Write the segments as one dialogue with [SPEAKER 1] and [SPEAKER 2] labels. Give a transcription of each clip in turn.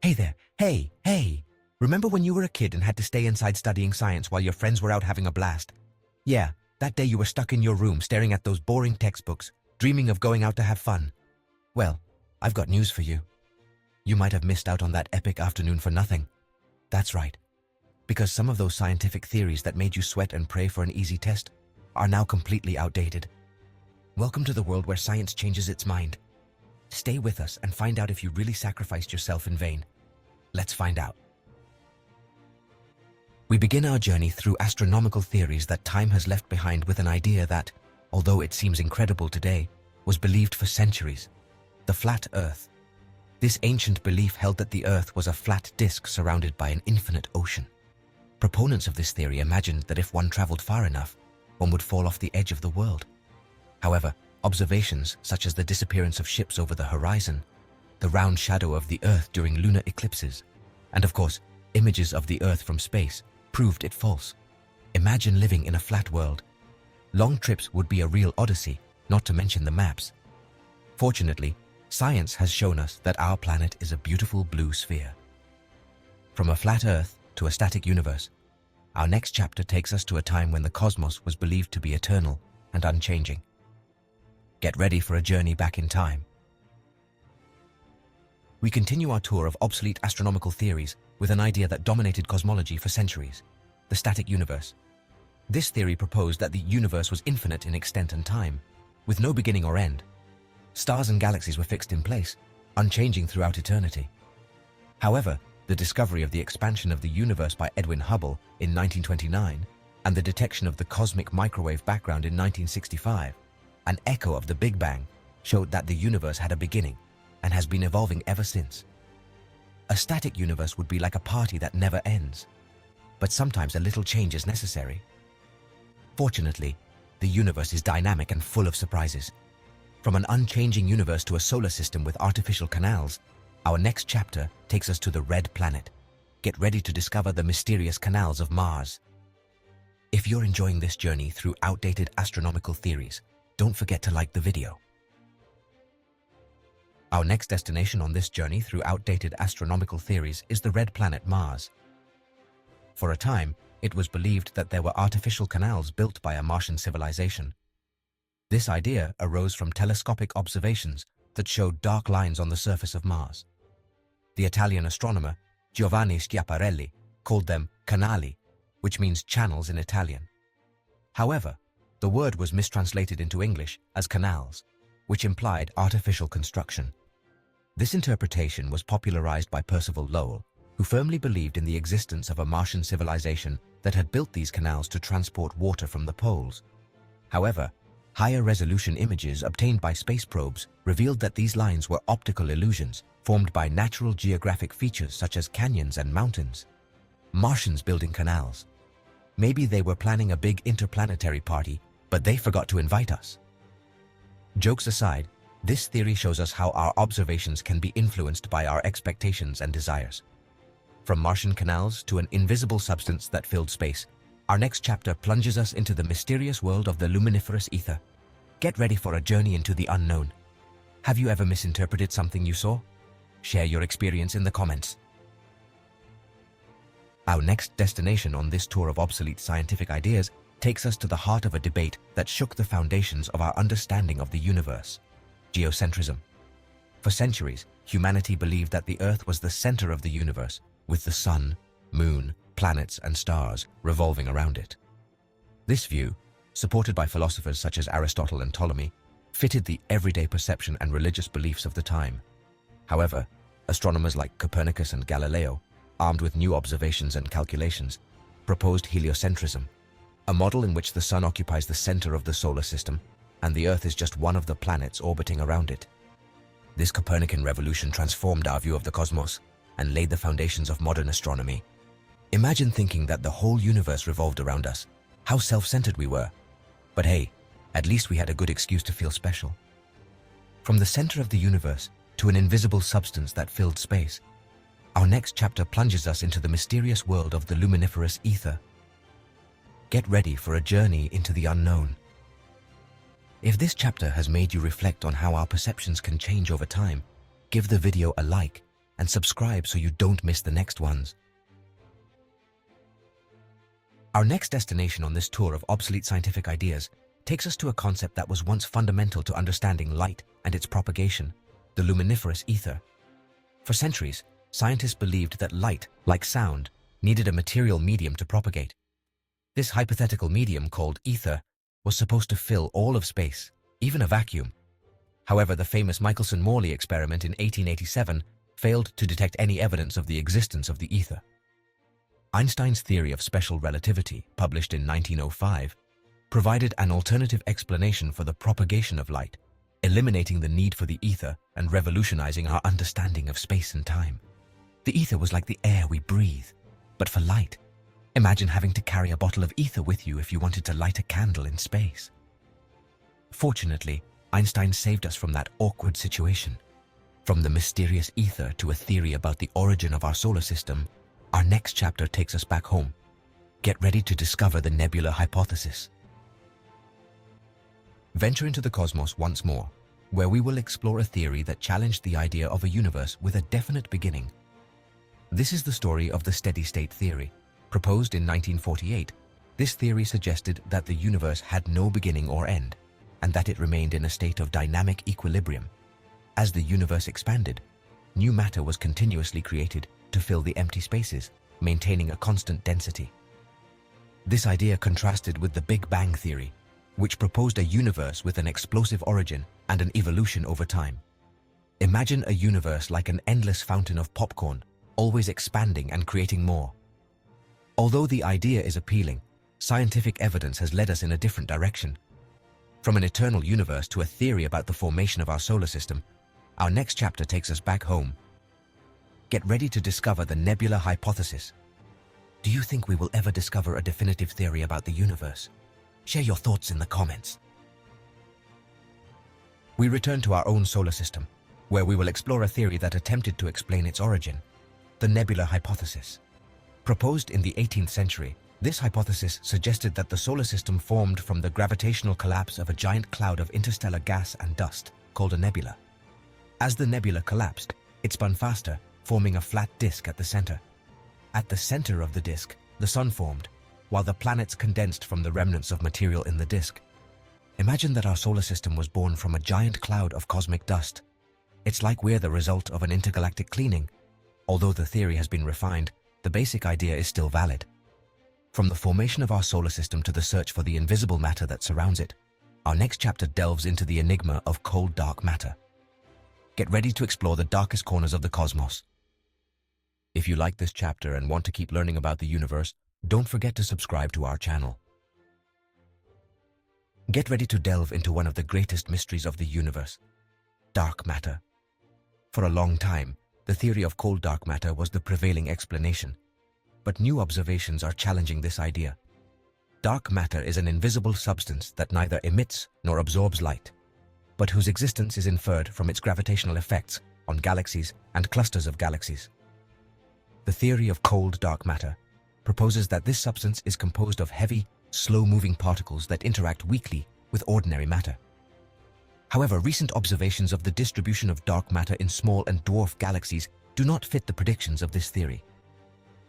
[SPEAKER 1] Hey there, hey! Remember when you were a kid and had to stay inside studying science while your friends were out having a blast? Yeah, that day you were stuck in your room staring at those boring textbooks, dreaming of going out to have fun. Well, I've got news for you. You might have missed out on that epic afternoon for nothing. That's right, because some of those scientific theories that made you sweat and pray for an easy test are now completely outdated. Welcome to the world where science changes its mind. Stay with us and find out if you really sacrificed yourself in vain. Let's find out. We begin our journey through astronomical theories that time has left behind with an idea that, although it seems incredible today, was believed for centuries: the flat Earth. This ancient belief held that the Earth was a flat disk surrounded by an infinite ocean. Proponents of this theory imagined that if one traveled far enough, one would fall off the edge of the world. However, observations such as the disappearance of ships over the horizon, the round shadow of the Earth during lunar eclipses, and of course, images of the Earth from space proved it false. Imagine living in a flat world. Long trips would be a real odyssey, not to mention the maps. Fortunately, science has shown us that our planet is a beautiful blue sphere. From a flat Earth to a static universe, our next chapter takes us to a time when the cosmos was believed to be eternal and unchanging. Get ready for a journey back in time. We continue our tour of obsolete astronomical theories with an idea that dominated cosmology for centuries: the static universe. This theory proposed that the universe was infinite in extent and time, with no beginning or end. Stars and galaxies were fixed in place, unchanging throughout eternity. However, the discovery of the expansion of the universe by Edwin Hubble in 1929 and the detection of the cosmic microwave background in 1965, an echo of the Big Bang, showed that the universe had a beginning and has been evolving ever since. A static universe would be like a party that never ends, but sometimes a little change is necessary. Fortunately, the universe is dynamic and full of surprises. From an unchanging universe to a solar system with artificial canals, our next chapter takes us to the Red Planet. Get ready to discover the mysterious canals of Mars. If you're enjoying this journey through outdated astronomical theories, don't forget to like the video. Our next destination on this journey through outdated astronomical theories is the red planet Mars. For a time, it was believed that there were artificial canals built by a Martian civilization. This idea arose from telescopic observations that showed dark lines on the surface of Mars. The Italian astronomer Giovanni Schiaparelli called them canali, which means channels in Italian. However, the word was mistranslated into English as canals, which implied artificial construction. This interpretation was popularized by Percival Lowell, who firmly believed in the existence of a Martian civilization that had built these canals to transport water from the poles. However, higher resolution images obtained by space probes revealed that these lines were optical illusions formed by natural geographic features such as canyons and mountains. Martians building canals. Maybe they were planning a big interplanetary party, but they forgot to invite us. Jokes aside, this theory shows us how our observations can be influenced by our expectations and desires. From Martian canals to an invisible substance that filled space, our next chapter plunges us into the mysterious world of the luminiferous ether. Get ready for a journey into the unknown. Have you ever misinterpreted something you saw? Share your experience in the comments. Our next destination on this tour of obsolete scientific ideas takes us to the heart of a debate that shook the foundations of our understanding of the universe: geocentrism. For centuries, humanity believed that the Earth was the center of the universe, with the sun, moon, planets, and stars revolving around it. This view, supported by philosophers such as Aristotle and Ptolemy, fitted the everyday perception and religious beliefs of the time. However, astronomers like Copernicus and Galileo, armed with new observations and calculations, proposed heliocentrism, a model in which the sun occupies the center of the solar system and the Earth is just one of the planets orbiting around it. This Copernican revolution transformed our view of the cosmos and laid the foundations of modern astronomy. Imagine thinking that the whole universe revolved around us. How self-centered we were. But hey, at least we had a good excuse to feel special. From the center of the universe to an invisible substance that filled space, our next chapter plunges us into the mysterious world of the luminiferous ether. Get ready for a journey into the unknown. If this chapter has made you reflect on how our perceptions can change over time, give the video a like and subscribe so you don't miss the next ones. Our next destination on this tour of obsolete scientific ideas takes us to a concept that was once fundamental to understanding light and its propagation, the luminiferous ether. For centuries, scientists believed that light, like sound, needed a material medium to propagate. This hypothetical medium, called ether, was supposed to fill all of space, even a vacuum. However, the famous Michelson-Morley experiment in 1887 failed to detect any evidence of the existence of the ether. Einstein's theory of special relativity, published in 1905, provided an alternative explanation for the propagation of light, eliminating the need for the ether and revolutionizing our understanding of space and time. The ether was like the air we breathe, but for light. Imagine having to carry a bottle of ether with you if you wanted to light a candle in space. Fortunately, Einstein saved us from that awkward situation. From the mysterious ether to a theory about the origin of our solar system, our next chapter takes us back home. Get ready to discover the Nebular Hypothesis. Venture into the cosmos once more, where we will explore a theory that challenged the idea of a universe with a definite beginning. This is the story of the steady-state theory. Proposed in 1948, this theory suggested that the universe had no beginning or end, and that it remained in a state of dynamic equilibrium. As the universe expanded, new matter was continuously created to fill the empty spaces, maintaining a constant density. This idea contrasted with the Big Bang theory, which proposed a universe with an explosive origin and an evolution over time. Imagine a universe like an endless fountain of popcorn, always expanding and creating more. Although the idea is appealing, scientific evidence has led us in a different direction. From an eternal universe to a theory about the formation of our solar system, our next chapter takes us back home. Get ready to discover the Nebular Hypothesis. Do you think we will ever discover a definitive theory about the universe? Share your thoughts in the comments. We return to our own solar system, where we will explore a theory that attempted to explain its origin, the Nebular Hypothesis. Proposed in the 18th century, this hypothesis suggested that the solar system formed from the gravitational collapse of a giant cloud of interstellar gas and dust, called a nebula. As the nebula collapsed, it spun faster, forming a flat disk at the center. At the center of the disk, the sun formed, while the planets condensed from the remnants of material in the disk. Imagine that our solar system was born from a giant cloud of cosmic dust. It's like we're the result of an intergalactic cleaning. Although the theory has been refined, the basic idea is still valid. From the formation of our solar system to the search for the invisible matter that surrounds it, our next chapter delves into the enigma of cold dark matter. Get ready to explore the darkest corners of the cosmos. If you like this chapter and want to keep learning about the universe, don't forget to subscribe to our channel. Get ready to delve into one of the greatest mysteries of the universe, dark matter. For a long time, the theory of cold dark matter was the prevailing explanation, but new observations are challenging this idea. Dark matter is an invisible substance that neither emits nor absorbs light, but whose existence is inferred from its gravitational effects on galaxies and clusters of galaxies. The theory of cold dark matter proposes that this substance is composed of heavy, slow-moving particles that interact weakly with ordinary matter. However, recent observations of the distribution of dark matter in small and dwarf galaxies do not fit the predictions of this theory.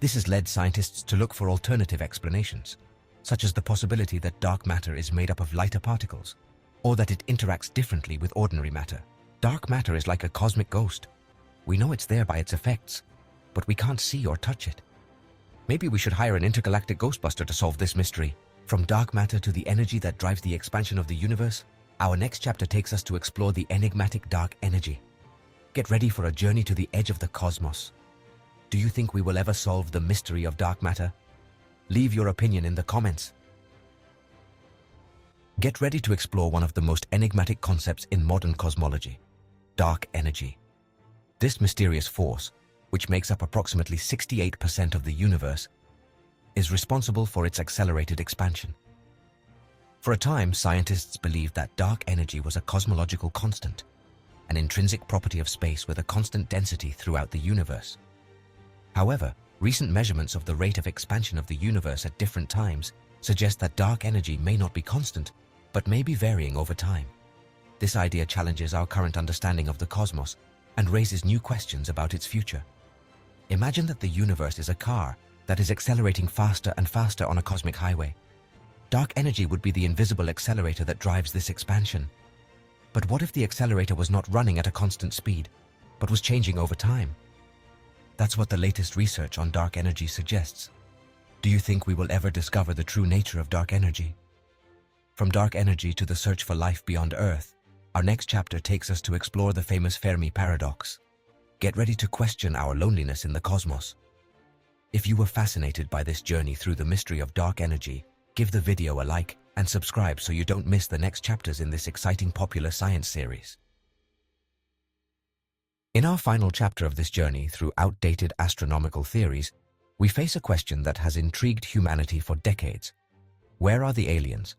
[SPEAKER 1] This has led scientists to look for alternative explanations, such as the possibility that dark matter is made up of lighter particles, or that it interacts differently with ordinary matter. Dark matter is like a cosmic ghost. We know it's there by its effects, but we can't see or touch it. Maybe we should hire an intergalactic ghostbuster to solve this mystery. From dark matter to the energy that drives the expansion of the universe, our next chapter takes us to explore the enigmatic dark energy. Get ready for a journey to the edge of the cosmos. Do you think we will ever solve the mystery of dark matter? Leave your opinion in the comments. Get ready to explore one of the most enigmatic concepts in modern cosmology, dark energy. This mysterious force, which makes up approximately 68% of the universe, is responsible for its accelerated expansion. For a time, scientists believed that dark energy was a cosmological constant, an intrinsic property of space with a constant density throughout the universe. However, recent measurements of the rate of expansion of the universe at different times suggest that dark energy may not be constant, but may be varying over time. This idea challenges our current understanding of the cosmos and raises new questions about its future. Imagine that the universe is a car that is accelerating faster and faster on a cosmic highway. Dark energy would be the invisible accelerator that drives this expansion. But what if the accelerator was not running at a constant speed, but was changing over time? That's what the latest research on dark energy suggests. Do you think we will ever discover the true nature of dark energy? From dark energy to the search for life beyond Earth, our next chapter takes us to explore the famous Fermi paradox. Get ready to question our loneliness in the cosmos. If you were fascinated by this journey through the mystery of dark energy, give the video a like and subscribe so you don't miss the next chapters in this exciting popular science series. In our final chapter of this journey through outdated astronomical theories, we face a question that has intrigued humanity for decades. Where are the aliens?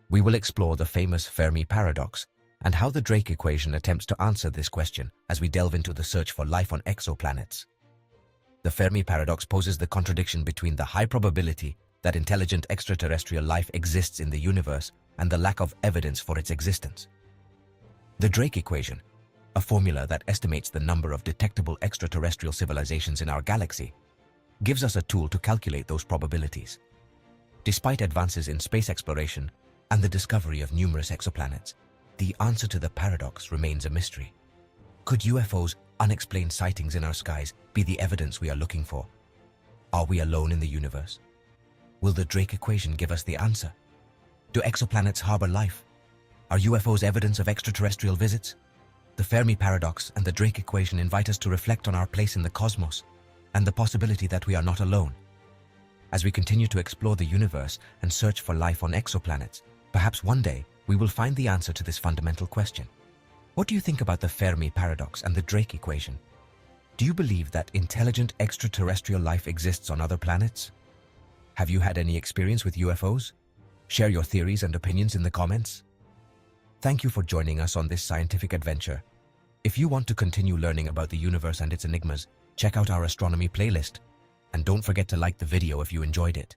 [SPEAKER 1] We will explore the famous Fermi paradox and how the Drake equation attempts to answer this question as we delve into the search for life on exoplanets. The Fermi paradox poses the contradiction between the high probability that intelligent extraterrestrial life exists in the universe and the lack of evidence for its existence. The Drake equation, a formula that estimates the number of detectable extraterrestrial civilizations in our galaxy, gives us a tool to calculate those probabilities. Despite advances in space exploration and the discovery of numerous exoplanets, the answer to the paradox remains a mystery. Could UFOs, unexplained sightings in our skies, be the evidence we are looking for? Are we alone in the universe? Will the Drake equation give us the answer? Do exoplanets harbor life? Are UFOs evidence of extraterrestrial visits? The Fermi paradox and the Drake equation invite us to reflect on our place in the cosmos and the possibility that we are not alone. As we continue to explore the universe and search for life on exoplanets, perhaps one day we will find the answer to this fundamental question. What do you think about the Fermi paradox and the Drake equation? Do you believe that intelligent extraterrestrial life exists on other planets? Have you had any experience with UFOs? Share your theories and opinions in the comments. Thank you for joining us on this scientific adventure. If you want to continue learning about the universe and its enigmas, check out our astronomy playlist. And don't forget to like the video if you enjoyed it.